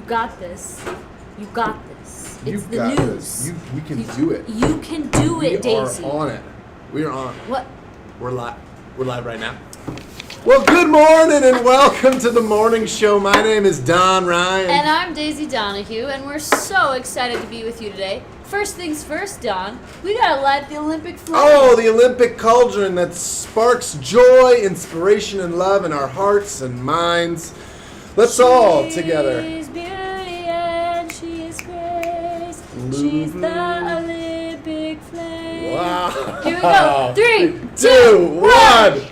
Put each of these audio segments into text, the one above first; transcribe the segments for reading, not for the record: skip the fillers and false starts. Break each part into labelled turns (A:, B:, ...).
A: got this. You got this. It's the
B: got
A: news.
B: this. We can do it.
A: You can do it, Daisey.
B: We are on it. We are on.
A: What?
B: We're live. We're live right now. Well, good morning and welcome to the morning show. My name is Don Ryan.
A: And I'm Daisy Donahue, and we're so excited to be with you today. First things first, Don, we gotta light the Olympic flame.
B: Oh, the Olympic cauldron that sparks joy, inspiration, and love in our hearts and minds. Let's all together.
A: She's beauty and she is grace. She's the Olympic flame.
B: Wow.
A: Here we go. 3,
B: 2, 1.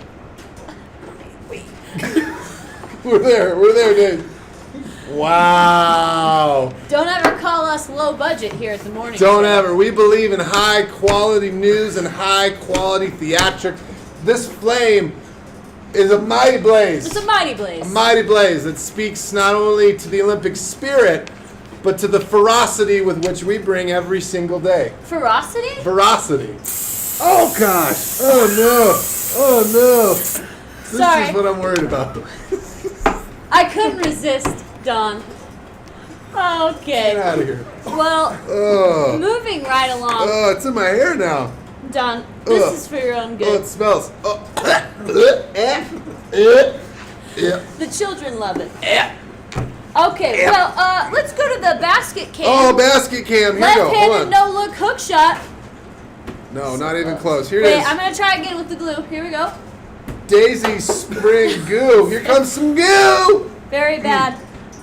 B: We're there, Dave. Wow.
A: Don't ever call us low budget here at the morning
B: Don't
A: show.
B: ever. We believe in high quality news and high quality theatrics. This flame is a mighty blaze.
A: It's a mighty blaze.
B: A mighty blaze that speaks not only to the Olympic spirit, but to the ferocity with which we bring every single day.
A: Ferocity?
B: Ferocity. Oh gosh. Oh no. Oh no. This
A: Sorry.
B: is what I'm worried about.
A: I couldn't resist, Don. Okay.
B: Get out of here.
A: Well,
B: Oh.
A: moving right along,
B: Oh, it's in my hair now.
A: Don, this
B: Ugh.
A: is for your own
B: Oh,
A: good.
B: it smells. Oh. Yeah.
A: The children love it.
B: Yeah.
A: Okay, well, let's go to the basket cam.
B: Oh, basket cam. Here we go.
A: Left-handed
B: Hold on.
A: no-look hook shot.
B: No, not even close. Here it
A: Wait,
B: is.
A: I'm going to try again with the glue. Here we go.
B: Daisy spring goo. Here comes some goo.
A: Very bad.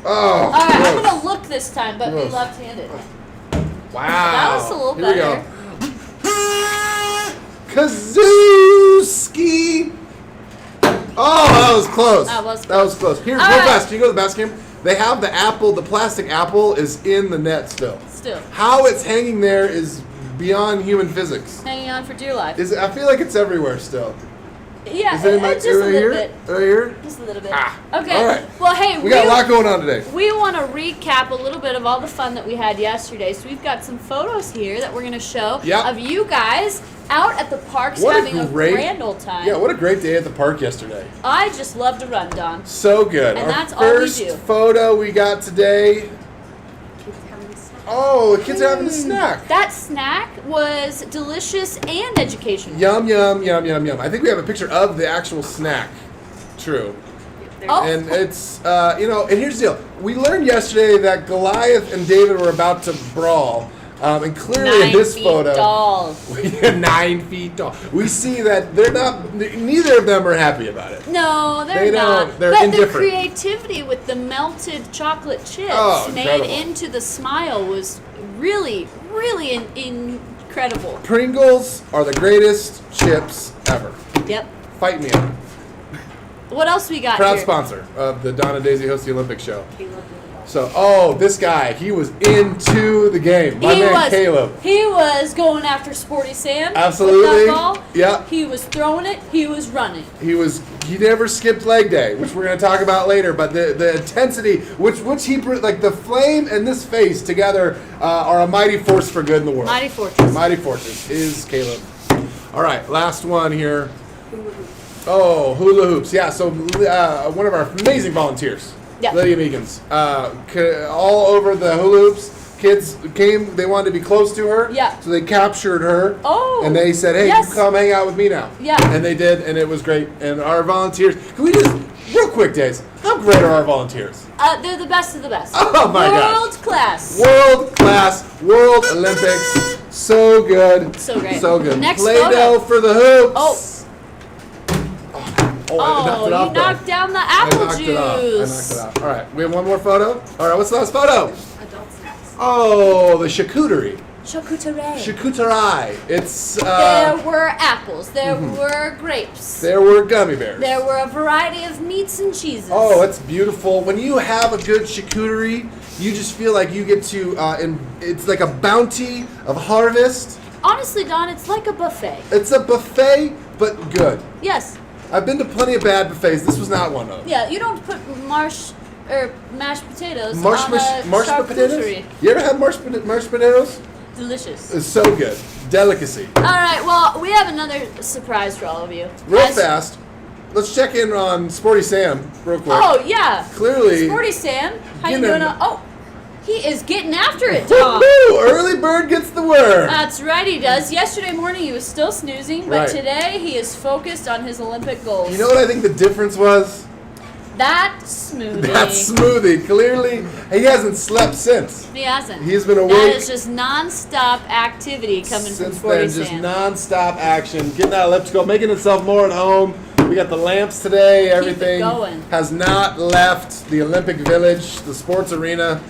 B: Oh.
A: All right, I'm
B: gross.
A: going to look this time, but be
B: Gross.
A: left-handed.
B: Wow.
A: That was a little
B: Here
A: better.
B: we go. Kazooski. Oh, that was close.
A: That was
B: That was close. Here,
A: All
B: real
A: right.
B: fast. Can you go to the basket cam? They have the apple. The plastic apple is in the net still.
A: Still.
B: How it's hanging there is beyond human physics.
A: Hanging on for dear life.
B: I feel like it's everywhere still.
A: Yeah,
B: Is it in my
A: just a
B: right
A: little
B: here?
A: bit.
B: Right here?
A: Just a little bit.
B: Ah,
A: Okay.
B: all right.
A: Well, hey,
B: We got a lot going on today.
A: we want to recap a little bit of all the fun that we had yesterday. So we've got some photos here that we're going to show
B: Yep.
A: of you guys out at the parks
B: What a
A: having a
B: great-
A: grand old time.
B: Yeah, what a great day at the park yesterday.
A: I just love to run, Don.
B: So good.
A: And
B: Our
A: that's all we
B: first
A: do.
B: photo we got today. Oh, the kids are having a snack.
A: That snack was delicious and educational.
B: Yum, yum, yum, yum, yum. I think we have a picture of the actual snack. True.
A: Oh.
B: And it's, and here's the deal. We learned yesterday that Goliath and David were about to brawl. And clearly
A: 9
B: in this
A: feet
B: photo,
A: tall.
B: 9 feet tall. We see that neither of them are happy about it.
A: No,
B: They
A: they're
B: don't.
A: not.
B: They're
A: but
B: indifferent.
A: the creativity with the melted chocolate chips
B: Oh,
A: made
B: incredible.
A: into the smile was really, really incredible.
B: Pringles are the greatest chips ever.
A: Yep.
B: Fight me on it.
A: What else we got
B: Proud
A: here?
B: sponsor of the Donna Daisy Host the Olympic show. So, this guy, he was into the game. My man Caleb.
A: He was going after Sporty Sam.
B: Absolutely.
A: With that ball.
B: Yeah.
A: He was throwing it. He was running.
B: He never skipped leg day, which we're going to talk about later. But the intensity, which he like the flame and this face together are a mighty force for good in the world.
A: Mighty Fortress.
B: Mighty Fortress is Caleb. All right, last one here. Oh, hula hoops. Yeah. So one of our amazing volunteers.
A: Yeah.
B: Lydia Meekins. All over the hula hoops. Kids came, they wanted to be close to her.
A: Yeah.
B: So they captured her.
A: Oh.
B: And they said, hey,
A: yes.
B: you come hang out with me now.
A: Yeah.
B: And they did, and it was great. And our volunteers, can we just, real quick, Days, how great are our volunteers?
A: They're the best of the best.
B: Oh my gosh.
A: World class.
B: World class, World Olympics. So good.
A: So great.
B: So good.
A: Next
B: Play-Doh
A: photo.
B: for the hoops.
A: Oh.
B: I knocked it
A: you
B: off, though.
A: knocked down the
B: I
A: apple
B: knocked
A: juice.
B: it off. I knocked it off. All right, we have one more photo. All right, what's the last photo?
A: Adult snacks.
B: Oh, the charcuterie.
A: Charcuterie.
B: Charcuterie. It's
A: There were apples. There were grapes.
B: there were gummy bears.
A: There were a variety of meats and cheeses.
B: Oh, it's beautiful. When you have a good charcuterie, you just feel like you get to, it's like a bounty of harvest.
A: Honestly, Don, it's like a buffet.
B: It's a buffet, but good.
A: Yes.
B: I've been to plenty of bad buffets. This was not one of them.
A: Yeah, you don't put mashed potatoes
B: Marsh
A: on a
B: potatoes?
A: charcuterie.
B: You ever had mashed potatoes?
A: Delicious.
B: It's so good. Delicacy.
A: All right, well, we have another surprise for all of you.
B: Real fast. Let's check in on Sporty Sam real quick.
A: Oh, yeah.
B: Clearly.
A: Sporty Sam, how you
B: Getting
A: doing?
B: a-
A: He is getting after it, Tom.
B: Woo-hoo! Early bird gets the worm.
A: That's right, he does. Yesterday morning he was still snoozing, but
B: Right.
A: today he is focused on his Olympic goals.
B: You know what I think the difference was?
A: That smoothie.
B: That smoothie. Clearly, he hasn't slept since.
A: He hasn't.
B: He's been awake.
A: That is just non-stop activity coming from
B: Since
A: Sporty
B: then, just
A: Sam.
B: non-stop action, getting that elliptical, making himself more at home. We got the lamps today. Everything
A: going.
B: has not left the Olympic Village, the sports arena.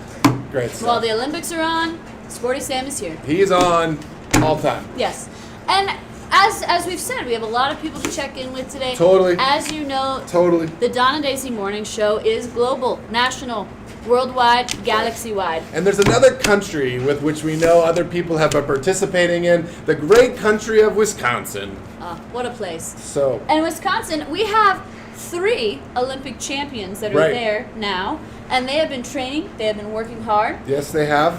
B: Great stuff.
A: While the Olympics are on, Sporty Sam is here.
B: He's on all time.
A: Yes. And as we've said, we have a lot of people to check in with today.
B: Totally.
A: As you know,
B: Totally.
A: the Dawn and Daisy Morning Show is global, national, worldwide, galaxy-wide.
B: And there's another country with which we know other people have been participating in, the great country of Wisconsin.
A: What a place.
B: So,
A: And Wisconsin, we have 3 Olympic champions that are
B: Right.
A: there now, and they have been training, they have been working hard.
B: yes, they have.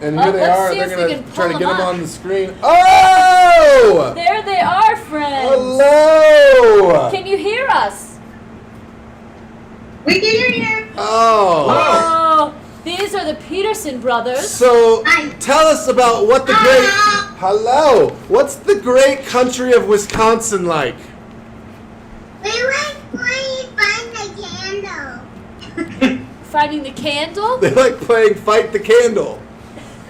B: And
A: Oh,
B: here they
A: let's
B: are.
A: see
B: They're
A: if we
B: going to
A: can
B: try to
A: pull
B: get
A: them
B: them
A: up.
B: on the screen. Oh!
A: There they are, friends.
B: Hello!
A: Can you hear us?
C: We can hear you.
B: Oh.
A: Oh, these are the Peterson brothers.
B: So,
C: Hi.
B: tell us about what the great... Hello! What's the great country of Wisconsin like?
C: We like playing Find the Candle.
A: Finding the candle?
B: They like playing Fight the Candle.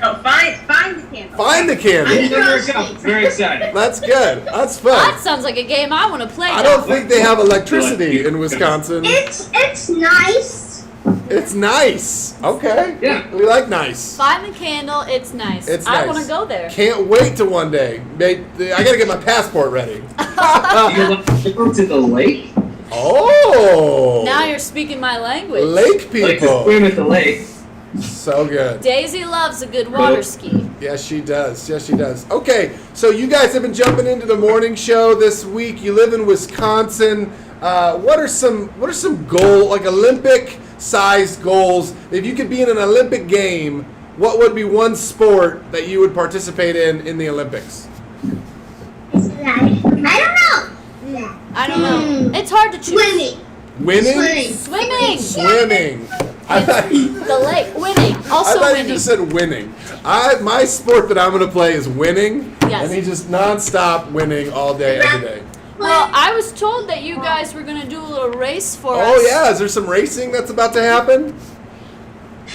C: No, find the candle.
B: Find the candle.
D: There we go. Very exciting.
B: That's good. That's
A: That
B: fun.
A: sounds like a game I want to play.
B: I
A: now.
B: don't think they have electricity in Wisconsin.
C: It's nice.
B: It's nice. Okay.
D: Yeah.
B: We like nice.
A: Find the candle. It's nice.
B: It's
A: I
B: nice.
A: want to go there.
B: Can't wait to one day. I gotta get my passport ready.
D: You want to go to the lake?
B: Oh.
A: Now you're speaking my language.
B: Lake
D: Like to
B: people.
D: swim at the lake.
B: So good.
A: Daisy loves a good water ski.
B: Yes, she does. Yes, she does. Okay, so you guys have been jumping into the morning show this week. You live in Wisconsin. What are some like Olympic-sized goals? If you could be in an Olympic game, what would be one sport that you would participate in the Olympics?
C: I don't know.
A: I don't know. It's hard to choose.
C: Swimming.
B: Winning?
A: Swimming.
B: Swimming. I thought,
A: The lake. Winning. Also
B: I thought you
A: winning.
B: just said winning. My sport that I'm going to play is winning.
A: Yes.
B: And he just nonstop winning all day, every day.
A: Well, I was told that you guys were going to do a little race for us.
B: Oh, yeah. Is there some racing that's about to happen?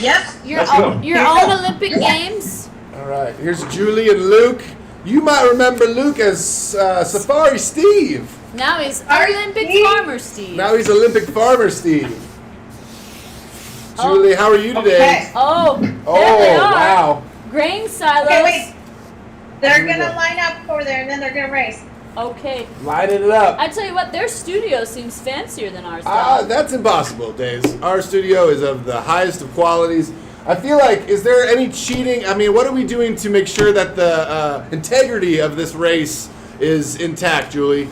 C: Yep.
A: Your
D: Let's
A: own,
D: go.
A: your own Olympic Games.
B: All right. Here's Julie and Luke. You might remember Luke as Safari Steve.
A: Now he's
C: Are
A: Olympic
C: you-
A: Farmer Steve.
B: Now he's Olympic Farmer Steve. Julie, how are you today?
C: Okay.
A: Oh, there
B: Oh,
A: they are.
B: wow.
A: Grain silos.
C: Okay, wait. They're
B: Here we
C: gonna
B: go.
C: line up for there, and then they're gonna race.
A: Okay.
B: Lighting it up.
A: I tell you what, their studio seems fancier than ours. Dad.
B: That's impossible, Days. Our studio is of the highest of qualities. I feel like, is there any cheating? I mean, what are we doing to make sure that the integrity of this race is intact, Julie?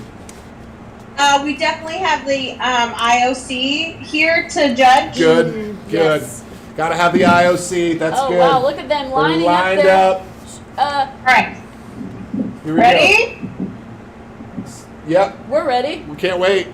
C: We definitely have the IOC here to judge.
B: Good, good.
A: Yes.
B: Got to have the IOC. That's
A: Oh
B: good.
A: wow, look at them
B: They're
A: lining
B: lined
A: up there.
B: up.
C: All right.
B: Here we
C: Ready?
B: go. Yep.
A: We're ready.
B: We can't wait.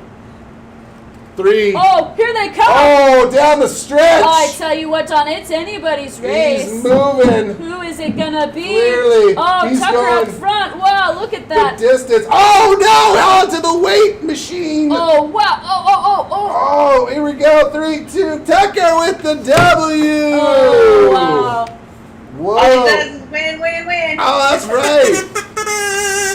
B: 3.
A: Oh, here they come.
B: Oh, down the stretch.
A: I tell you what, Don, it's anybody's race.
B: He's moving.
A: Who is it gonna be?
B: Clearly,
A: Oh,
B: he's
A: Tucker up
B: going
A: front. Wow, look at
B: The
A: that.
B: distance. Oh no! Onto the weight machine.
A: Oh wow. Oh.
B: Oh, here we go. 3, 2. Tucker with the W.
A: Oh wow.
B: Whoa.
C: All it does is win.
B: Oh, that's right.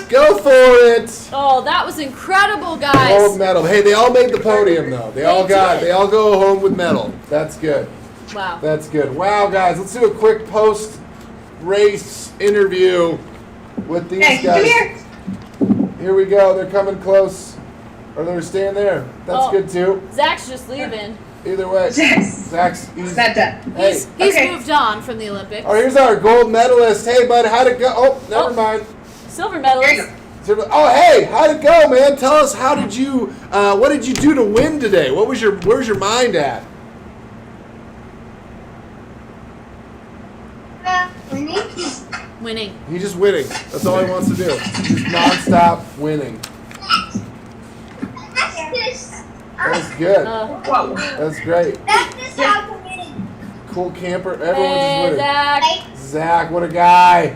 B: Go for it.
A: Oh, that was incredible, guys.
B: Gold medal. Hey, they all made the podium though. They all go home with medal. That's good.
A: Wow.
B: That's good. Wow, guys, let's do a quick post-race interview with these
C: Hey,
B: guys.
C: come here.
B: Here we go. They're coming close. Or they're staying there. That's
A: Oh.
B: good too.
A: Zach's just leaving.
B: Either way.
C: Yes.
B: Zach's
C: It's not done.
B: Hey.
A: He's
C: Okay.
A: moved on from the Olympics.
B: Oh, here's our gold medalist. Hey, bud, how'd it go? Oh, never
A: Oh.
B: mind.
A: Silver
C: There you
A: medalist.
C: go.
B: Oh, hey, how'd it go, man? Tell us, what did you do to win today? Where's your mind at?
A: Winning.
B: He's just winning. That's all he wants to do. Just nonstop winning. That's good.
A: Uh,
D: Whoa.
B: That's great.
C: That's the sound of winning.
B: cool camper. Everyone
A: Hey,
B: just with
A: Zach.
B: it. Zach, what a guy.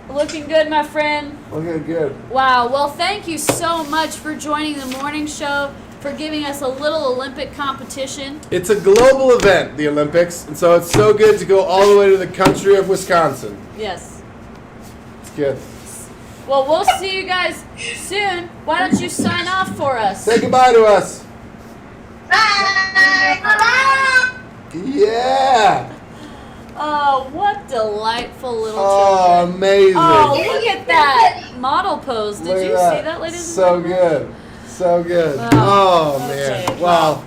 A: Looking good, my friend.
B: Looking good.
A: Wow. Well, thank you so much for joining the morning show, for giving us a little Olympic competition.
B: It's a global event, the Olympics, and so it's so good to go all the way to the country of Wisconsin.
A: Yes.
B: It's good.
A: Well, we'll see you guys soon. Why don't you sign off for us?
B: Say goodbye to us.
C: Bye.
B: Yeah.
A: Oh, what delightful little
B: Oh,
A: children.
B: amazing.
A: Oh, look at that model pose. Did
B: Look at
A: you
B: that.
A: see that, ladies and
B: So
A: gentlemen?
B: good. So good.
A: Oh,
B: Oh, man.
A: okay.
B: Wow.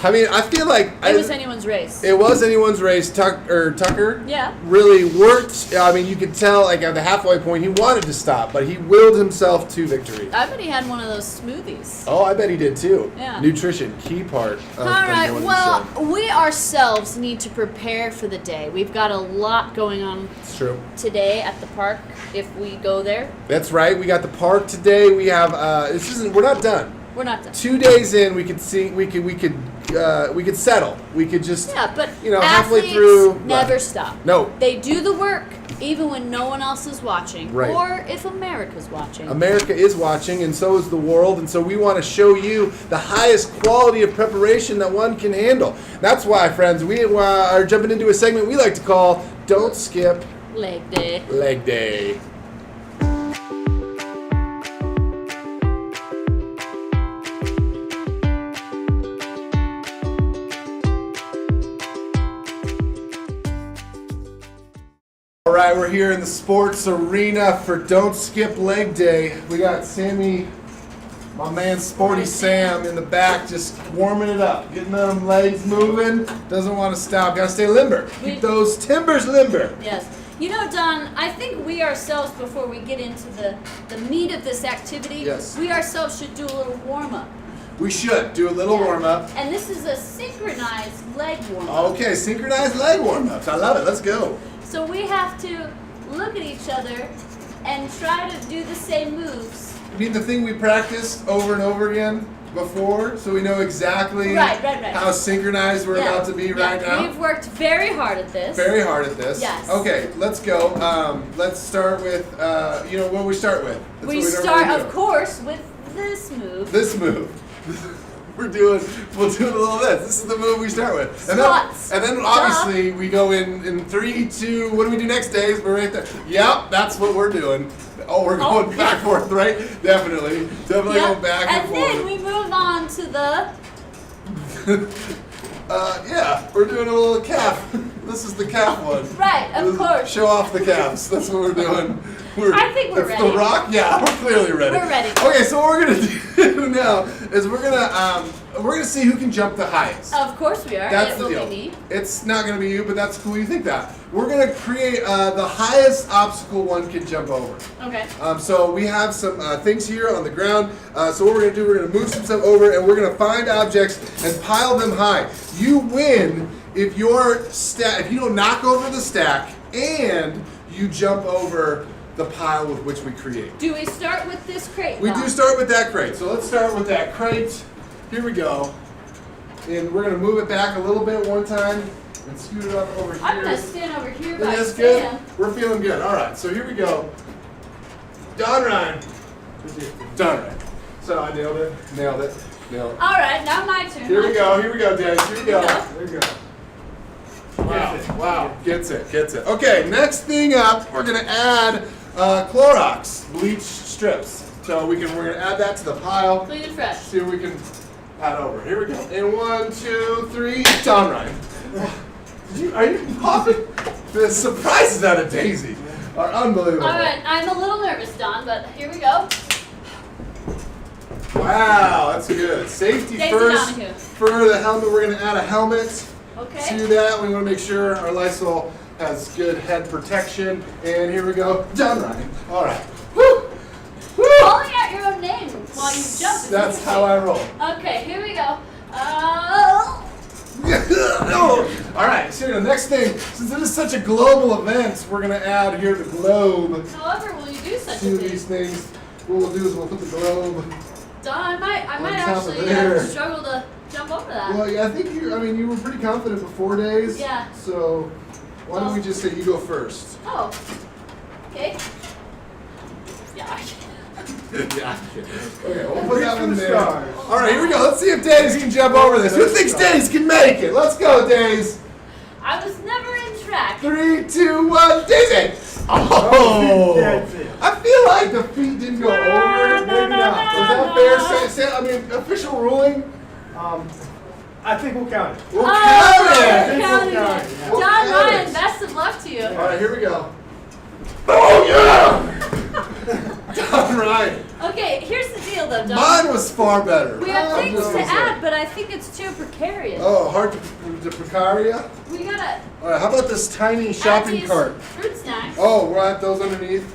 B: I mean, I feel like
A: It was anyone's race.
B: it was anyone's race. Tucker
A: Yeah.
B: really worked. I mean, you could tell, like, at the halfway point, he wanted to stop, but he willed himself to victory.
A: I bet he had one of those smoothies.
B: Oh, I bet he did too.
A: Yeah.
B: Nutrition, key part of
A: All right,
B: the morning
A: well,
B: show.
A: we ourselves need to prepare for the day. We've got a lot going on
B: It's true.
A: today at the park if we go there.
B: That's right. We got the park today. We have. We're not done.
A: We're not done.
B: 2 days in, we could see. We could settle. We could just.
A: Yeah, but
B: halfway
A: athletes
B: through.
A: never stop.
B: No.
A: They do the work even when no one else is watching,
B: Right.
A: or if America's watching.
B: America is watching, and so is the world, and so we want to show you the highest quality of preparation that one can handle. That's why, friends, we are jumping into a segment we like to call "Don't Skip
A: Leg day.
B: Leg Day." All right, we're here in the sports arena for Don't Skip Leg Day. We got Sammy, my man Sporty Sam, in the back just warming it up, getting them legs moving. Doesn't want to stop. Got to stay limber. Keep those timbers limber.
A: Yes. You know, Don, I think we ourselves, before we get into the meat of this activity,
B: Yes.
A: we ourselves should do a little warm-up.
B: We should do a little
A: Yeah.
B: warm up.
A: And this is a synchronized leg warm-up.
B: Okay, synchronized leg warm ups. I love it. Let's go.
A: So we have to look at each other and try to do the same moves.
B: You mean the thing we practiced over and over again before, so we know exactly
A: Right.
B: how synchronized we're about to be right now?
A: We've worked very hard at this.
B: Very hard at this.
A: Yes.
B: Okay, let's go. Let's start with, what we start with. That's
A: We
B: what
A: start,
B: normally
A: of
B: do.
A: course, with this move.
B: This move. We'll do a little of this. This is the move we start with.
A: Squats.
B: And then obviously we go in 3, 2, what do we do next, Days? We're right there. Yep, that's what we're doing. Oh, we're going back and forth, right? Definitely. Definitely
A: Yep.
B: going back and forth.
A: And then we move on to the
B: yeah, we're doing a little calf. This is the calf one.
A: right, of course.
B: Show off the calves. That's what we're doing.
A: I think we're
B: it's
A: ready.
B: The Rock? Yeah, we're clearly ready.
A: We're ready.
B: Okay, so what we're gonna do now is we're gonna see who can jump the highest.
A: Of course we are.
B: That's
A: It
B: the
A: will
B: deal.
A: be me.
B: It's not gonna be you, but that's cool. You think that? We're gonna create the highest obstacle one can jump over.
A: Okay.
B: So we have some things here on the ground. So what we're gonna do, we're gonna move some stuff over, and we're gonna find objects and pile them high. You win if if you don't knock over the stack and you jump over the pile with which we create.
A: Do we start with this crate?
B: We
A: Bob?
B: do start with that crate. So let's start with that crate. Here we go. And we're gonna move it back a little bit one time and scoot it up over here.
A: I'm gonna stand over here by
B: That's good.
A: Sam.
B: We're feeling good. All right, so here we go. Don Ryan. Don Ryan. So I nailed it. Nailed it. Nailed it.
A: All right, now my turn.
B: Here we go. Here we go, Dad. Here we go.
A: Yeah.
B: There we go. Wow. Wow. Gets it. Gets it. Okay, next thing up, we're gonna add Clorox bleach strips. So we're gonna add that to the pile.
A: Clean and fresh.
B: See if we can pat over. Here we go. And 1, 2, 3. Don Ryan. Are you popping? The surprises out of Daisy are unbelievable.
A: All right, I'm a little nervous, Don, but here we go.
B: Wow, that's good. Safety
A: Daisy
B: first.
A: Donahue.
B: For the helmet, we're gonna add a helmet.
A: Okay.
B: To that, we want to make sure our Lysol has good head protection. And here we go, Don Ryan. All right. Woo! Woo!
A: Calling out your own name while you jump. is
B: That's
A: easy.
B: how I roll.
A: Okay, here we go. Oh.
B: All right. So the next thing, since this is such a global event, we're gonna add here the globe
A: However, will you do such
B: to
A: a
B: these
A: thing?
B: things. What we'll do is we'll put the globe.
A: Don, I might
B: On top of
A: actually
B: there.
A: struggle to jump jump over that.
B: Well, yeah, I think you were pretty confident before days.
A: Yeah.
B: So why don't we just say you go first?
A: Oh. Okay. Yeah.
B: Yeah. Okay, we'll put that one there. All right, here we go. Let's see if Daisy can jump over this. Who thinks Daisy can make it? Let's go, Daisy.
A: I was never in track.
B: 3, 2, 1, Daisy! Oh! I feel like the feet didn't go over.
E: Maybe not.
B: Was that fair? I mean, official ruling?
E: I think we'll count it.
B: We'll
A: Oh,
B: count it!
A: counting it.
B: We'll
A: Don
B: count
A: Ryan,
B: it.
A: best of luck to you.
B: All right, here we go. Oh, yeah! Don Ryan.
A: Okay, here's the deal though, Don.
B: Mine was far better.
A: We have
B: I'm
A: things
B: just
A: to
B: gonna say.
A: add, but I think it's too precarious.
B: Oh, hard to precaria?
A: We gotta
B: All right, how about this tiny
A: add
B: shopping
A: these
B: cart?
A: fruit snacks.
B: Oh, we'll add those underneath.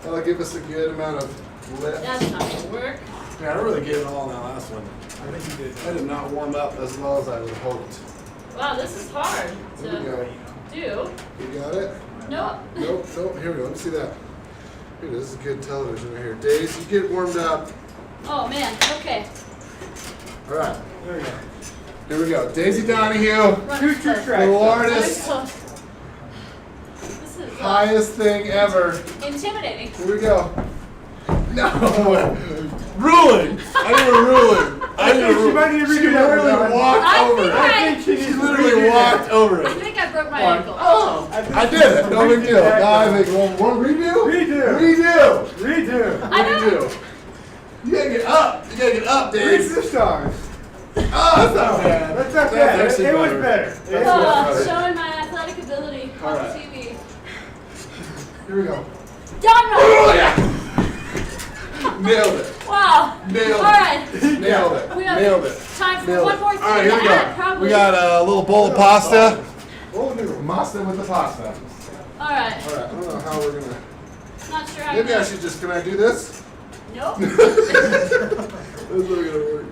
B: That'll give us a good amount of lift.
A: That's not gonna work.
B: Yeah, I really gave it all in that last one.
E: I think you did.
B: I did not warm up as well as I would have hoped.
A: Wow, this is hard
B: Here we
A: to
B: go.
A: do.
B: You got it?
A: Nope.
B: Nope, nope. Here we go. Let me see that. Here, this is good television right here. Daisy, you get warmed up.
A: Oh man. Okay.
B: All right.
E: There we go.
B: Here we go. Daisy Donahue,
A: Run
E: Two
A: close.
B: the
E: tracks.
B: largest,
A: This is
B: highest thing ever.
A: intimidating.
B: Here we go. No. Ruling. I need a ruling. I need a
E: She
B: ruling.
E: might need to
B: She
E: redo that one,
B: literally
E: Don.
B: walked
A: I
B: over
A: think
B: it.
E: I think she
B: She
E: needs to
B: literally
E: redo
B: walked
E: that.
B: over
A: I
B: it.
A: think I broke my
E: One.
A: ankle.
B: Oh,
E: I think
B: I did it. No big
E: redo
B: deal.
E: that.
B: Now I think, well, one redo?
E: Redo.
B: Redo.
E: Redo.
A: I know.
B: Redo. You gotta get up. You gotta get up,
E: Reach
B: Dave.
E: the stars.
B: Oh, that's not bad.
E: That's not
B: That's
E: bad.
B: actually
E: It was
B: better.
E: better.
B: That's
E: It
B: much
E: was-
B: better.
A: Showing my athletic ability
B: All
A: on
B: right.
A: TV.
B: Here we go.
A: Don
B: Oh,
A: Ryan.
B: yeah. Nailed it.
A: Wow.
B: Nailed
A: All right.
B: it. Nailed it.
A: We have
B: Nailed it.
A: time for
B: Nailed
A: one
B: it.
A: more thing
B: All right, here we
A: to add,
B: go.
A: probably.
B: We got a little bowl of pasta.
E: Oh, no.
B: Pasta with the pasta.
A: All right.
B: All right, I don't know how we're gonna.
A: Not sure how.
B: Maybe I should just. Can I do this?
A: Nope.
B: This is not gonna work.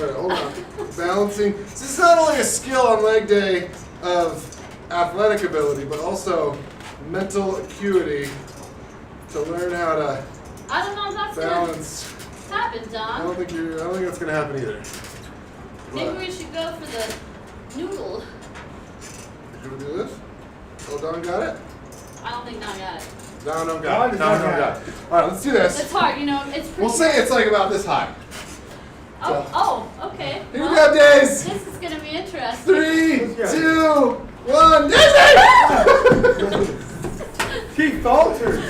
B: All right, hold on. Balancing. This is not only a skill on leg day of athletic ability, but also mental acuity to learn how to
A: I don't know if that's
B: balance.
A: gonna happen,
B: I
A: Don.
B: don't think that's gonna happen either.
A: Maybe
B: But-
A: we should go for the noodle.
B: Should we do this? Oh, Don got it?
A: I don't think Don got it.
B: Don don't
E: Don
B: got it.
E: does
B: Don
E: not
B: don't
E: got
B: got it. All right, let's do this.
A: It's hard, you know. It's pretty.
B: We'll say it's like about this high.
A: Oh, okay.
B: Here we
A: Well,
B: go, Days.
A: this is gonna be interesting.
B: 3,
E: Let's
B: 2, 1, Daisy!
E: She faltered.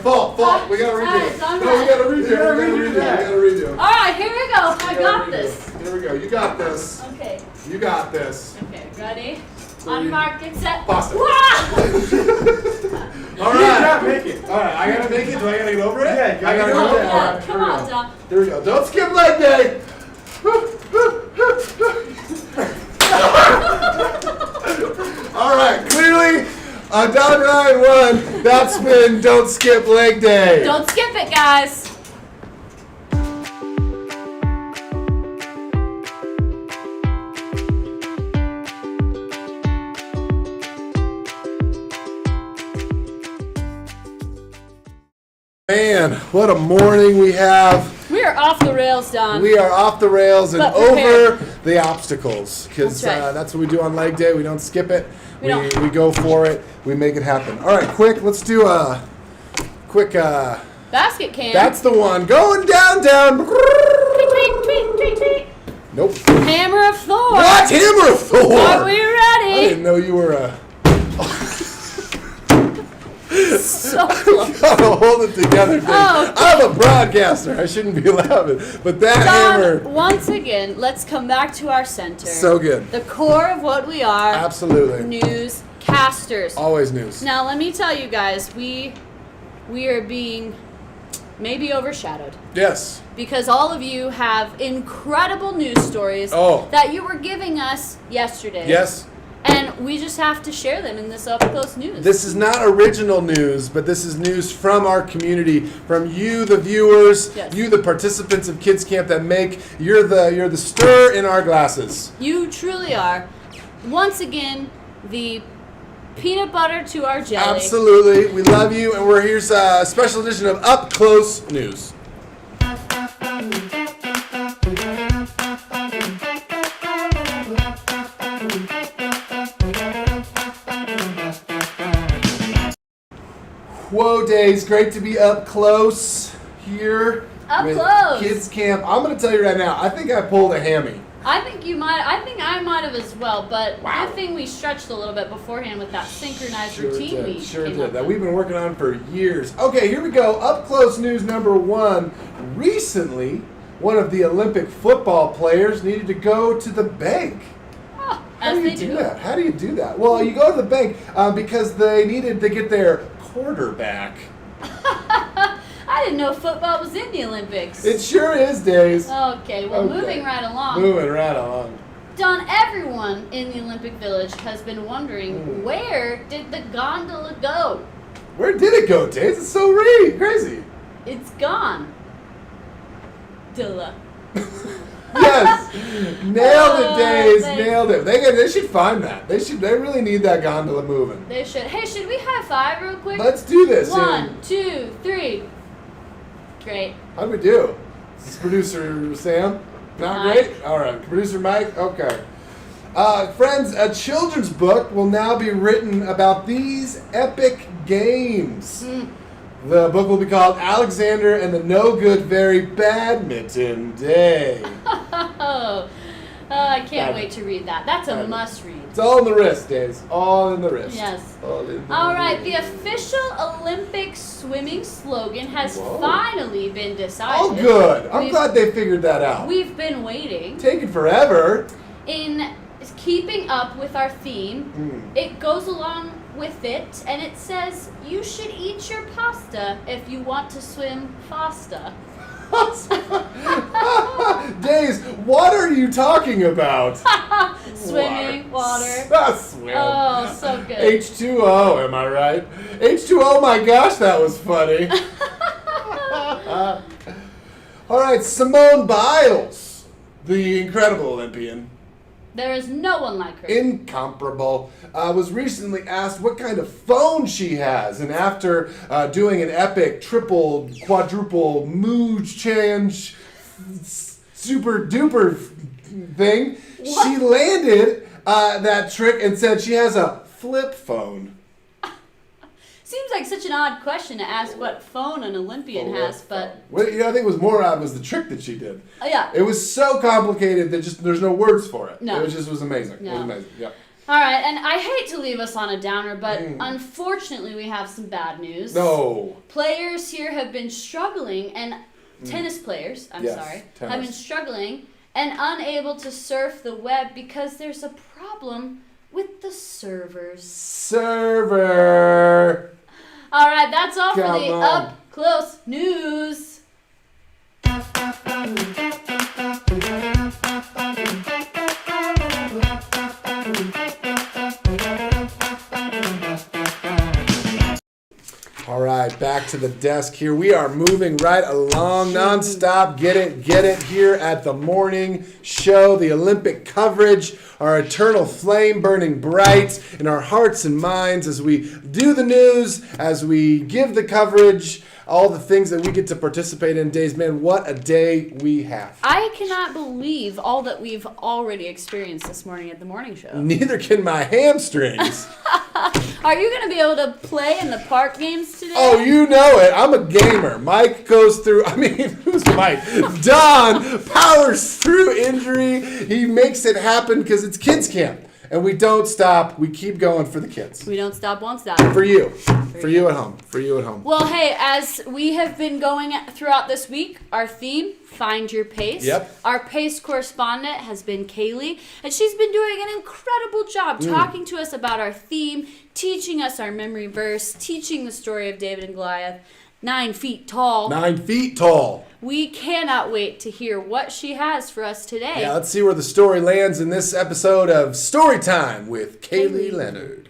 B: Fault. We gotta redo
A: Alright,
B: it.
A: Don
B: No, we
A: Ryan.
B: gotta redo it. We
E: We gotta
B: gotta
E: redo
B: redo it. We
E: that.
B: gotta redo it.
A: All right, here we go. I
B: We gotta
A: got
B: redo
A: this.
B: it. Here we go. You got this.
A: Okay.
B: You got this.
A: Okay. Ready?
B: So
A: On
B: you-
A: mark, get set.
B: Pasta.
A: Wah!
B: All
E: You did not
B: right.
E: make it.
B: All right. I gotta make it. Do I gotta get over it?
E: Yeah, you
B: I
E: gotta
B: gotta
E: get
B: go
E: over
B: over
E: it.
B: it.
A: Yeah,
B: All right,
A: come
B: here we
A: on,
B: go.
A: Don.
B: Here we go. Don't skip leg day. All right. Clearly, Don Ryan won. That's been Don't Skip Leg Day.
A: Don't skip it, guys.
B: Man, what a morning we have.
A: We are off the rails, Don.
B: We are off the rails and
A: But
B: over the obstacles because
A: That's right.
B: that's what we do on leg day. We don't skip it.
A: We don't.
B: We go for it. We make it happen. All right, quick. Let's do a quick.
A: Basket can.
B: That's the one. Going down.
A: Tweet, tweet, tweet, tweet, tweet.
B: Nope.
A: Hammer of Thor.
B: What? Hammer of Thor.
A: Are we
B: I
A: ready?
B: didn't know you were
A: So close.
B: gotta hold it together, Dave.
A: Oh.
B: I'm a broadcaster. I shouldn't be laughing, but that hammer.
A: Don, once again, let's come back to our center.
B: So good.
A: The core of what we are.
B: Absolutely.
A: Newscasters.
B: Always news.
A: Now, let me tell you guys, we are being maybe overshadowed
B: Yes.
A: because all of you have incredible news stories
B: Oh.
A: that you were giving us yesterday.
B: Yes.
A: And we just have to share them in this up-close news.
B: This is not original news, but this is news from our community, from you, the viewers,
A: Yes.
B: you, the participants of Kids Camp that make you're the stir in our glasses.
A: You truly are. Once again, the peanut butter to our jelly.
B: Absolutely, we love you, and here's a special edition of Up Close News. quo days. Great to be up close here.
A: Up
B: with
A: close.
B: Kids Camp. I'm going to tell you right now, I think I pulled a hammy.
A: I think I might have as well, but
B: Wow.
A: good thing we stretched a little bit beforehand with that synchronized routine
B: Sure
A: we
B: did. Sure
A: came
B: did.
A: up
B: That
A: with.
B: we've been working on for years. Okay, here we go. Up close news number 1. Recently, one of the Olympic football players needed to go to the bank.
A: Oh,
B: How
A: as
B: do you
A: they
B: do
A: do.
B: that? How do you do that? Well, you go to the bank because they needed to get their quarterback.
A: I didn't know football was in the Olympics.
B: It sure is, Days.
A: Okay, well,
B: Okay.
A: moving right along.
B: Moving right along.
A: Don, everyone in the Olympic Village has been wondering
B: Hmm.
A: where did the gondola go?
B: Where did it go, Days? It's so crazy.
A: It's gone. Dilla.
B: Yes, nailed it, Days.
A: thanks.
B: Nailed it. They should find that. They really need that gondola moving.
A: They should. Hey, should we high five real quick?
B: Let's do this.
A: 1, 2, 3. Great.
B: How do we do? Is this producer Sam? Not
A: Mike.
B: great? All right. Producer Mike? Okay. Friends, a children's book will now be written about these epic games. The book will be called Alexander and the No Good Very Badminton Day.
A: I can't wait to read that. That's a must read.
B: It's all in the wrist, Days. All in the wrist.
A: Yes.
B: All in the
A: All right,
B: wrist.
A: the official Olympic swimming slogan has
B: Whoa.
A: finally been decided.
B: Oh, good. I'm
A: We've-
B: glad they figured that out.
A: We've been waiting.
B: Taken forever.
A: In keeping up with our theme, it goes along with it, and it says, you should eat your pasta if you want to swim faster.
B: Days, what are you talking about?
A: Swimming, water.
B: Swim.
A: Oh, so good.
B: H2O, am I right? H2O, my gosh, that was funny. All right, Simone Biles, the incredible Olympian,
A: There is no one like her.
B: incomparable, was recently asked what kind of phone she has. And after doing an epic triple, quadruple mood change, super duper thing, she landed that trick and said she has a flip phone.
A: Seems like such an odd question to ask what phone an Olympian has, but
B: What I think was more odd was the trick that she did.
A: yeah.
B: It was so complicated that just there's no words for it.
A: No.
B: It was amazing. It was
A: No.
B: amazing. Yep.
A: All right, and I hate to leave us on a downer, but unfortunately we have some bad news.
B: No.
A: Players here have been struggling, and tennis players,
B: Yes,
A: have
B: tennis.
A: been struggling and unable to surf the web because there's a problem with the servers.
B: Server.
A: All right, that's all for
B: Come
A: the
B: on.
A: up close news.
B: All right, back to the desk here. We are moving right along nonstop. Get it here at the morning show. The Olympic coverage, our eternal flame burning bright in our hearts and minds as we do the news, as we give the coverage, all the things that we get to participate in. Days, man, what a day we have.
A: I cannot believe all that we've already experienced this morning at the morning show.
B: Neither can my hamstrings.
A: Are you going to be able to play in the park games today?
B: Oh, you know it. I'm a gamer. Mike goes through, who's Mike? Don powers through injury. He makes it happen because it's kids camp. And we don't stop. We keep going for the kids.
A: We don't stop, won't stop.
B: For you. For you at home. For you at home.
A: Well, hey, as we have been going throughout this week, our theme, Find Your Pace.
B: Yep.
A: Our pace correspondent has been Kaylee, and she's been doing an incredible job talking to us about our theme, teaching us our memory verse, teaching the story of David and Goliath, 9 feet tall.
B: 9 feet tall.
A: We cannot wait to hear what she has for us today.
B: Yeah, let's see where the story lands in this episode of Story Time with Kaylee Leonard.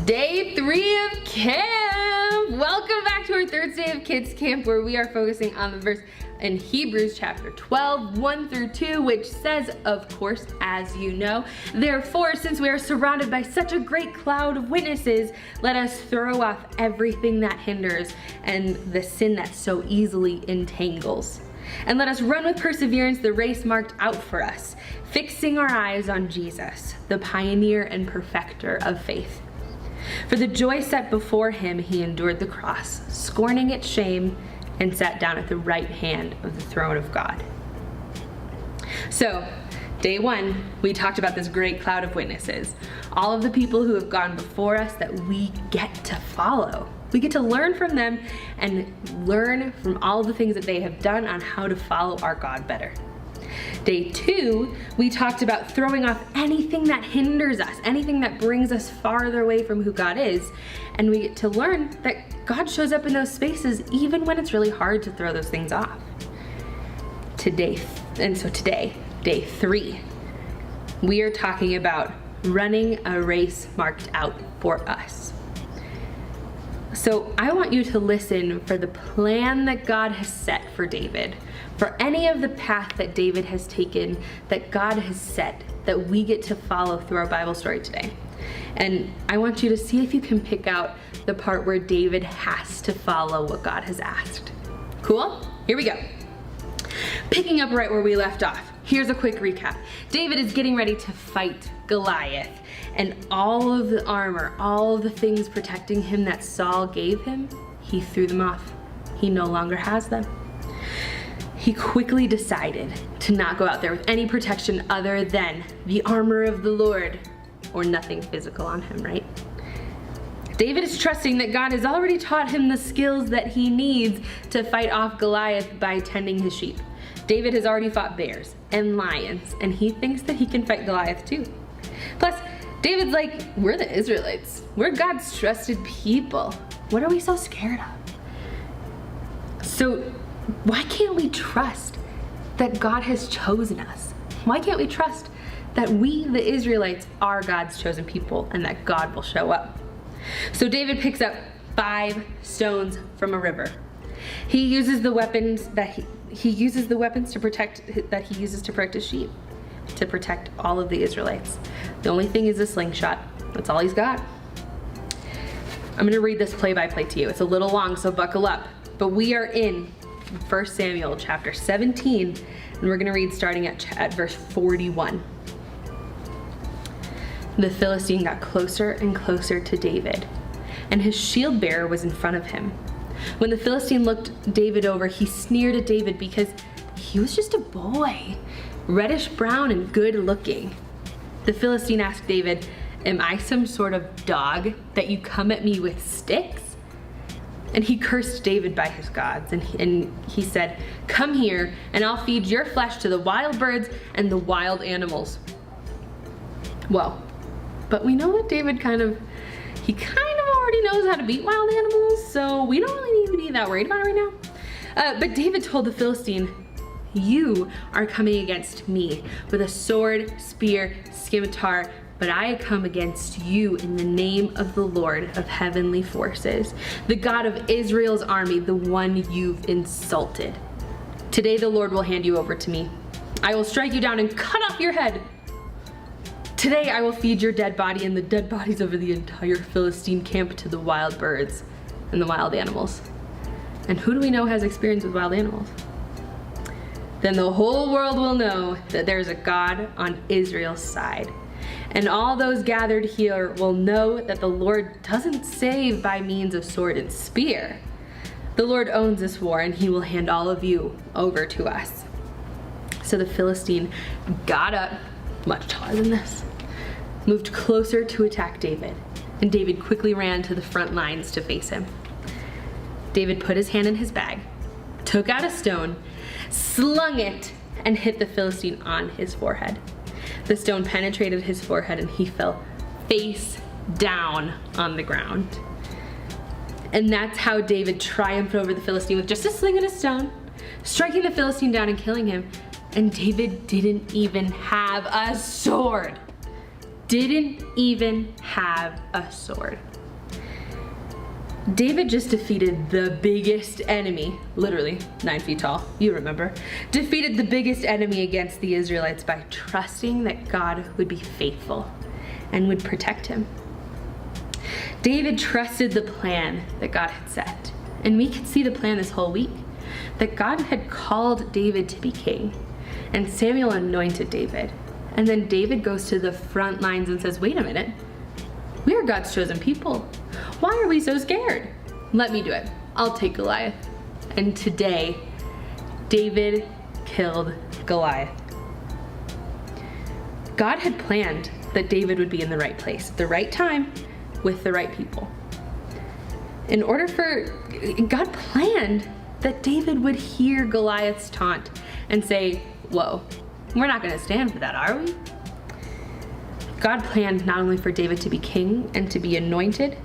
F: Day 3 of camp! Welcome back to our third day of kids camp where we are focusing on the verse in Hebrews chapter 12, 1 through 2, which says, of course, as you know, therefore, since we are surrounded by such a great cloud of witnesses, let us throw off everything that hinders and the sin that so easily entangles. And let us run with perseverance the race marked out for us, fixing our eyes on Jesus, the pioneer and perfecter of faith. For the joy set before him, he endured the cross, scorning its shame, and sat down at the right hand of the throne of God. So, day 1, we talked about this great cloud of witnesses, all of the people who have gone before us that we get to follow. We get to learn from them and learn from all the things that they have done on how to follow our God better. Day 2, we talked about throwing off anything that hinders us, anything that brings us farther away from who God is, and we get to learn that God shows up in those spaces even when it's really hard to throw those things off. Today, day 3, we are talking about running a race marked out for us. So I want you to listen for the plan that God has set for David, for any of the path that David has taken, that God has set, that we get to follow through our Bible story today. And I want you to see if you can pick out the part where David has to follow what God has asked. Cool? Here we go. Picking up right where we left off, here's a quick recap. David is getting ready to fight Goliath, and all of the armor, all of the things protecting him that Saul gave him, he threw them off. He no longer has them. He quickly decided to not go out there with any protection other than the armor of the Lord, or nothing physical on him, right? David is trusting that God has already taught him the skills that he needs to fight off Goliath by tending his sheep. David has already fought bears and lions, and he thinks that he can fight Goliath too. Plus, David's like, we're the Israelites. We're God's trusted people. What are we so scared of? So why can't we trust that God has chosen us? Why can't we trust that we, the Israelites, are God's chosen people and that God will show up? So David picks up 5 stones from a river. He uses the weapons that he uses to protect his sheep, to protect all of the Israelites. The only thing is a slingshot. That's all he's got. I'm going to read this play-by-play to you. It's a little long, so buckle up. But we are in 1 Samuel chapter 17, and we're going to read starting at verse 41. The Philistine got closer and closer to David, and his shield bearer was in front of him. When the Philistine looked David over, he sneered at David because he was just a boy, reddish brown and good looking. The Philistine asked David, "Am I some sort of dog that you come at me with sticks?" And he cursed David by his gods, and he said, "Come here, and I'll feed your flesh to the wild birds and the wild animals." Well, but we know that David kind of already knows how to beat wild animals, so we don't really need to be that worried about it right now. But David told the Philistine, "You are coming against me with a sword, spear, scimitar, but I come against you in the name of the Lord of heavenly forces, the God of Israel's army, the one you've insulted. Today the Lord will hand you over to me. I will strike you down and cut off your head. Today I will feed your dead body and the dead bodies of the entire Philistine camp to the wild birds and the wild animals." And who do we know has experience with wild animals? "Then the whole world will know that there is a God on Israel's side. And all those gathered here will know that the Lord doesn't save by means of sword and spear. The Lord owns this war, and he will hand all of you over to us." So the Philistine got up, much taller than this, moved closer to attack David, and David quickly ran to the front lines to face him. David put his hand in his bag, took out a stone, slung it, and hit the Philistine on his forehead. The stone penetrated his forehead, and he fell face down on the ground. And that's how David triumphed over the Philistine, with just a sling and a stone, striking the Philistine down and killing him. And David didn't even have a sword. Didn't even have a sword. David just defeated the biggest enemy, literally 9 feet tall, you remember, defeated the biggest enemy against the Israelites by trusting that God would be faithful and would protect him. David trusted the plan that God had set, And we could see the plan this whole week, that God had called David to be king, and Samuel anointed David. And then David goes to the front lines and says, wait a minute, we are God's chosen people. Why are we so scared? Let me do it. I'll take Goliath. And today, David killed Goliath. God had planned that David would be in the right place at the right time with the right people. God planned that David would hear Goliath's taunt and say, whoa, we're not going to stand for that, are we? God planned not only for David to be king and to be anointed,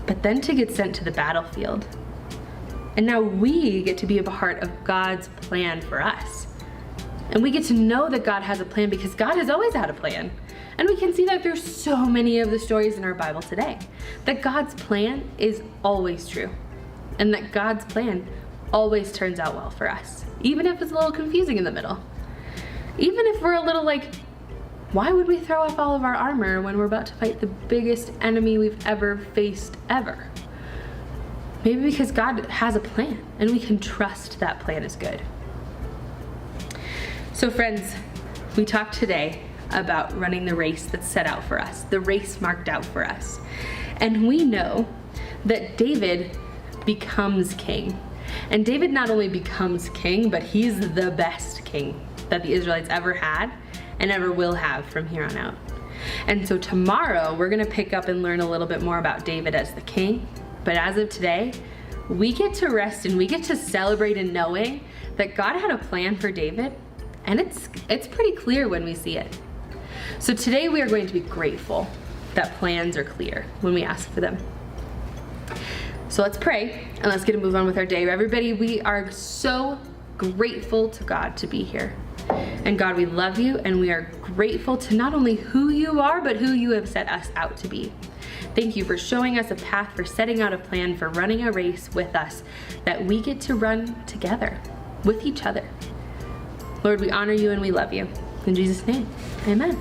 F: but then to get sent to the battlefield. And now we get to be a part of God's plan for us. And we get to know that God has a plan because God has always had a plan. And we can see that through so many of the stories in our Bible today, that God's plan is always true. And that God's plan always turns out well for us, even if it's a little confusing in the middle. Even if we're a little like, why would we throw off all of our armor when we're about to fight the biggest enemy we've ever faced ever? Maybe because God has a plan and we can trust that plan is good. So friends, we talked today about running the race that's set out for us, the race marked out for us. And we know that David becomes king. And David not only becomes king, but he's the best king that the Israelites ever had and ever will have from here on out. And so tomorrow we're gonna pick up and learn a little bit more about David as the king. But as of today, we get to rest and we get to celebrate in knowing that God had a plan for David, and it's pretty clear when we see it. So today we are going to be grateful that plans are clear when we ask for them. So let's pray and let's get a move on with our day. Everybody, we are so grateful to God to be here. And God, we love you and we are grateful to not only who you are, but who you have set us out to be. Thank you for showing us a path, for setting out a plan, for running a race with us that we get to run together with each other. Lord, we honor you and we love you. In Jesus' name, amen.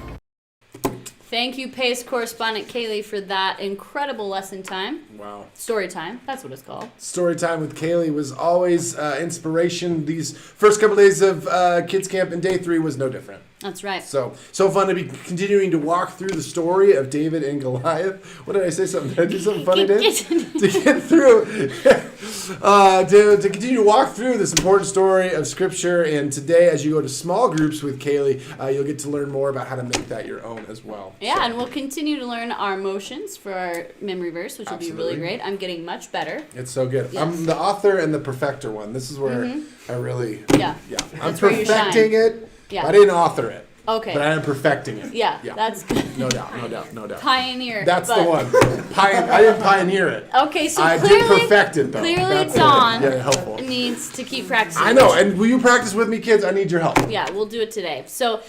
A: Thank you, PACE correspondent Kaylee, for that incredible lesson time.
B: Wow.
A: Story time, that's what it's called.
B: Story time with Kaylee was always inspiration. These first couple days of kids camp and day 3 was no different.
A: That's right.
B: So fun to be continuing to walk through the story of David and Goliath. What did I say? Something? Did I do something funny, Dave? To get through, to continue to walk through this important story of Scripture. And today, as you go to small groups with Kaylee, you'll get to learn more about how to make that your own as well.
A: Yeah, and we'll continue to learn our motions for our memory verse, which will be really great. I'm getting much better.
B: It's so good.
A: Yes.
B: I'm the author and the perfecter one. This is where I really,
A: yeah.
B: I'm
A: That's where you
B: perfecting
A: shine.
B: it.
A: Yeah.
B: I didn't author it.
A: Okay.
B: But I am perfecting it.
A: Yeah, that's good.
B: No doubt.
A: Pioneer.
B: That's the one. I didn't pioneer it.
A: Okay, so
B: I
A: clearly,
B: did perfect it, though.
A: Clearly
B: That's
A: Dawn
B: helpful.
A: needs to keep practicing.
B: I know, and will you practice with me, kids? I need your help.
A: Yeah, we'll do it today. So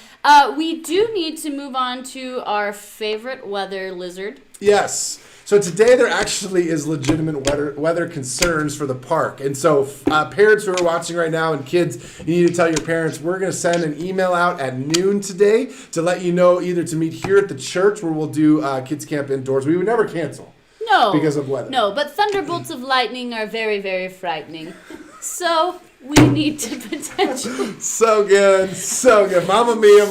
A: we do need to move on to our favorite weather lizard.
B: Yes. So today there actually is legitimate weather concerns for the park. And so parents who are watching right now and kids, you need to tell your parents, we're going to send an email out at noon today to let you know either to meet here at the church where we'll do kids camp indoors. We would never cancel.
A: No.
B: Because of weather.
A: No, but thunderbolts of lightning are very, very frightening. So we need to potentially...
B: So good. Mamma mia.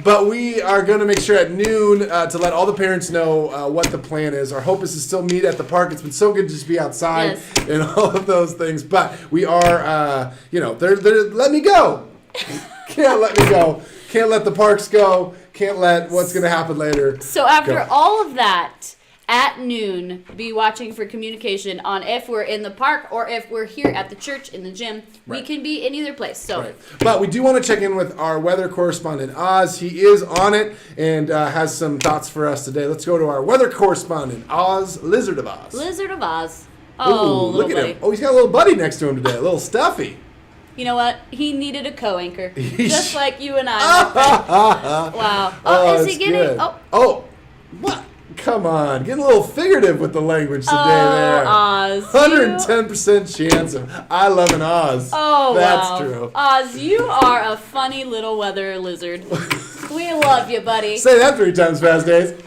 B: But we are going to make sure at noon to let all the parents know what the plan is. Our hope is to still meet at the park. It's been so good to just be outside and all of those things. But we are, they're let me go. Can't let me go. Can't let the parks go. Can't let what's going to happen later.
A: So after
B: go.
A: all of that, at noon, be watching for communication on if we're in the park or if we're here at the church in the gym.
B: Right.
A: We can be in either place. So,
B: right. But we do want to check in with our weather correspondent, Oz. He is on it and has some thoughts for us today. Let's go to our weather correspondent, Oz, Lizard of Oz.
A: Lizard of Oz. Oh,
B: ooh, look at him. Oh, he's got a little buddy next to him today, a little Stuffy.
A: You know what? He needed a co-anchor, just like you and I. Wow. Oh, is he getting?
B: Good. Oh, what? Come on, getting a little figurative with the language today there.
A: Oz.
B: 110% chance of I love an Oz.
A: Oh,
B: that's
A: wow.
B: true.
A: Oz, you are a funny little weather lizard. We love you, buddy.
B: Say that 3 times fast, Days.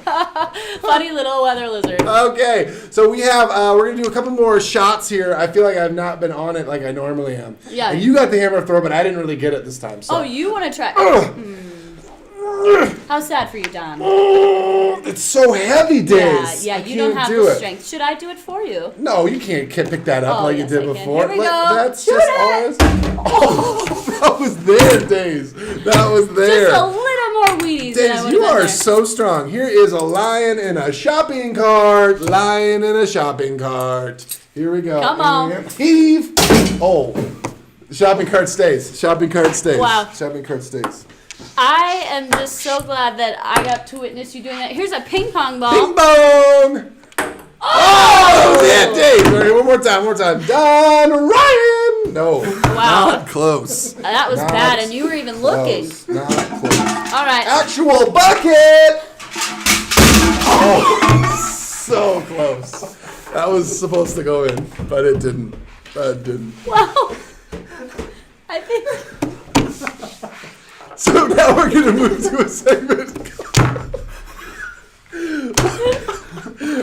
A: Funny little weather lizard.
B: Okay, so we have, we're going to do a couple more shots here. I feel like I've not been on it like I normally am.
A: Yeah.
B: And you got the hammer throw, but I didn't really get it this time. So.
A: Oh, you want to try? How sad for you, Don.
B: It's so heavy, Days.
A: Yeah,
B: I
A: you don't
B: can't
A: have
B: do
A: the
B: it.
A: strength. Should I do it for you?
B: No, you can't pick that up
A: Oh,
B: like
A: yes,
B: you did
A: I can.
B: before.
A: Here we go.
B: That's
A: Shoot
B: just
A: it.
B: honest. Oh, that was there, Days. That was there.
A: Just a little more Wheaties than I
B: Days,
A: would
B: you
A: have been
B: are
A: there.
B: so strong. Here is a lion in a shopping cart. Lion in a shopping cart. Here we go.
A: Come on.
B: And heave. Oh. Shopping cart stays. Shopping cart stays.
A: Wow.
B: Shopping cart stays.
A: I am just so glad that I got to witness you doing that. Here's a ping pong ball.
B: Bing bong. Oh, that Dave. All right, one more time. Don Ryan. No.
A: Wow.
B: Not close.
A: That was
B: Not
A: bad, and you were even looking.
B: Close. Not close.
A: All right.
B: Actual bucket. Oh, so close. That was supposed to go in, but it didn't.
A: Well, I think.
B: So now we're going to move to a segment.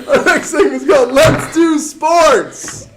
B: Our next segment is called Let's Do Sports.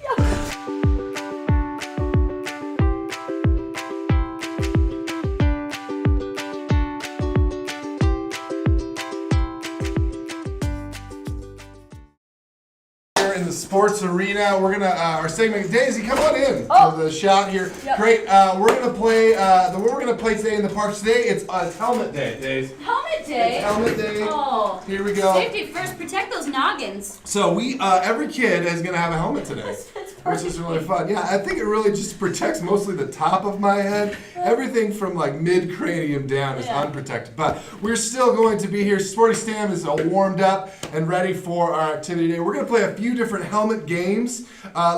B: In the sports arena, we're gonna our segment. Daisy, come on in
A: Oh.
B: to the shot here.
A: Yep.
B: Great. We're gonna play the one we're gonna play today in the parks today. It's helmet day, Daisy.
A: Helmet day.
B: It's helmet day.
A: Oh.
B: Here we go.
A: Safety first. Protect those noggins.
B: So we every kid is gonna have a helmet today,
A: That's
B: which is really fun. Yeah, I think it really just protects mostly the top of my head. Everything from like mid cranium down is
A: Yeah.
B: unprotected. But we're still going to be here. Sporty Stam is warmed up and ready for our activity today. We're gonna play a few different helmet games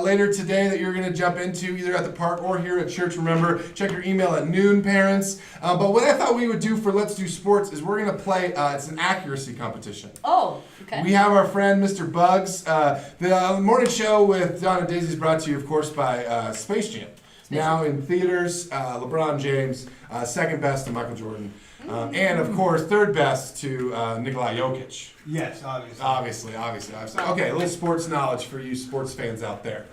B: later today that you're gonna jump into either at the park or here at church. Remember, check your email at noon, parents. But what I thought we would do for Let's Do Sports is we're gonna play. It's an accuracy competition.
A: Oh. Okay.
B: We have our friend Mr. Bugs. The morning show with Don and Daisy is brought to you, of course, by Space Jam. Now in theaters, LeBron James, second best to Michael Jordan, and of course, third best to Nikola Jokic.
E: Yes, obviously.
B: Obviously. Okay, a little sports knowledge for you sports fans out there.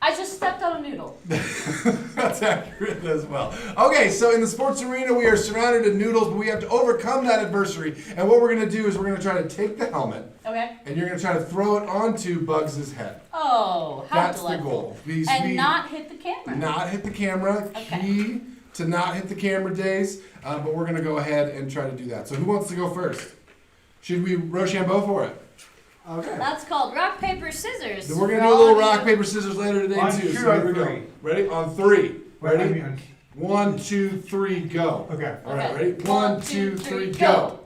A: I just stepped on a noodle.
B: That's accurate as well. Okay, so in the sports arena, we are surrounded in noodles, but we have to overcome that adversity. And what we're going to do is we're going to try to take the helmet,
A: Okay.
B: and you're going to try to throw it onto Bugs' head.
A: Oh, how
B: That's the
A: delightful.
B: goal.
A: And not hit the camera.
B: Not hit the camera.
A: Okay.
B: Key to not hit the camera, Days. But we're going to go ahead and try to do that. So who wants to go first? Should we Rochambeau for it?
E: Okay.
A: That's called rock, paper, scissors.
B: Then we're going
A: For
B: to do a
A: all
B: little
A: of
B: rock,
A: you.
B: paper, scissors later today,
E: On
B: too.
E: two
B: So
E: or
B: here we go.
E: three?
B: Ready? On 3.
E: Wait,
B: Ready? 1, 2, 3, go.
E: Okay.
B: All right,
A: Okay.
B: ready? 1, 2, 3, go.
A: go.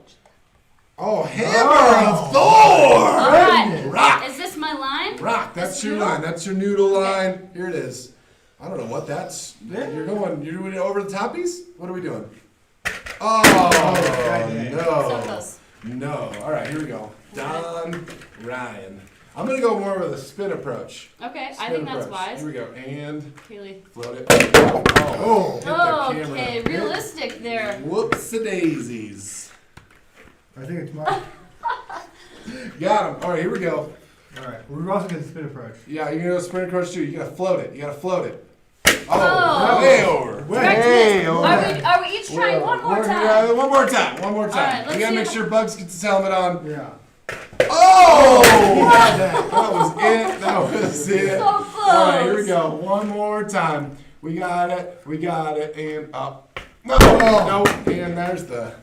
B: Oh, hammer of Thor!
A: All right.
B: Rock.
A: Is this my line?
B: Rock. That's
A: This
B: your
A: noodle?
B: line. That's your noodle line. Here it is. I don't know what that's. You're doing it over the toppies? What are we doing? Oh,
E: Okay.
A: So
B: no.
A: close.
B: No. All right, here we go. Don Ryan. I'm going to go more with a spin approach.
A: Okay, I
B: Spin
A: think that's
B: approach.
A: wise.
B: Here we go. And
A: Kaylee.
B: float it. Oh, hit the
A: Okay,
B: camera.
A: realistic there.
B: Whoops-a-daisies.
E: I think it's mine.
B: Got him. All right, here we go.
E: Alright. We're also going to spin approach.
B: Yeah, you're gonna go sprint approach too. You gotta float it. Oh,
A: Oh.
B: way over.
A: Correct
E: Way
A: this.
E: over.
A: Are we each trying one more time?
B: Yeah, one more time.
A: All right,
B: You
A: let's
B: gotta
A: see
B: make
A: if-
B: sure Bugs gets his helmet on.
E: Yeah.
B: Oh!
E: Got
B: That was it. That was it.
A: So close.
B: All right, here we go. One more time. We got it. And up. No, no. And there's the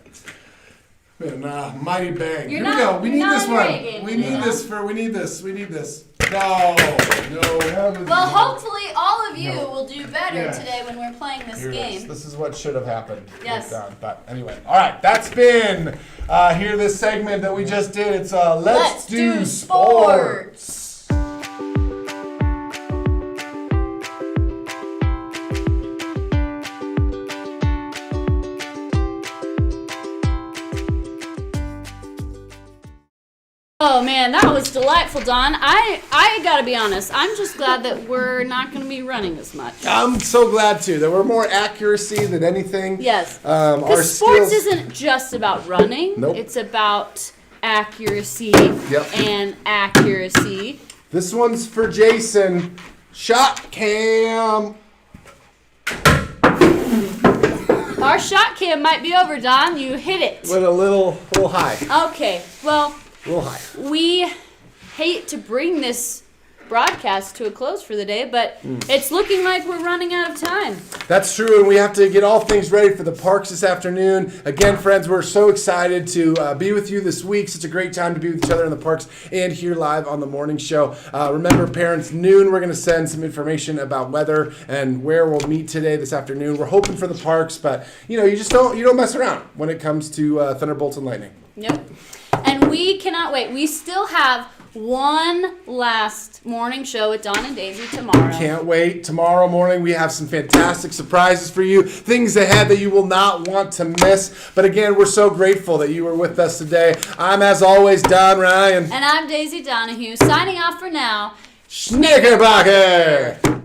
B: mighty bang.
A: You're
B: Here we
A: not-
B: go. We
A: you're
B: need
A: not
B: this
A: on your
B: one.
A: A game,
B: We
A: you
B: need
A: know?
B: this. We need this. No. Heavens
A: Well,
B: no.
A: hopefully all of you
B: No.
A: will do better
E: Yes.
A: today when we're playing this
B: Here it is.
A: game.
B: This is what should have happened.
A: Yes.
B: But anyway, all right. That's been here. This segment that we just did. It's Let's Do Sports.
A: Oh man, that was delightful, Don. I gotta be honest. I'm just glad that we're not gonna be running as much.
B: I'm so glad too that we're more accuracy than anything.
A: Yes.
B: Our
A: Because sports
B: skills.
A: isn't just about running.
B: Nope.
A: It's about accuracy
B: Yep.
A: and accuracy.
B: This one's for Jason. Shot cam.
A: Our shot cam might be over, Don. You hit it.
B: Went a little high.
A: Okay. Well,
B: A little high.
A: we hate to bring this broadcast to a close for the day, but it's looking like we're running out of time.
B: That's true, and we have to get all things ready for the parks this afternoon. Again, friends, we're so excited to be with you this week. Such a great time to be with each other in the parks and here live on the morning show. Remember, parents, noon, we're going to send some information about weather and where we'll meet today this afternoon. We're hoping for the parks, but you don't mess around when it comes to thunderbolts and lightning.
A: Yep. And we cannot wait. We still have one last morning show with Don and Daisy tomorrow.
B: Can't wait. Tomorrow morning we have some fantastic surprises for you. Things ahead that you will not want to miss. But again, we're so grateful that you were with us today. I'm, as always, Don Ryan.
A: And I'm Daisy Donahue, signing off for now.
B: Schnickerbacher!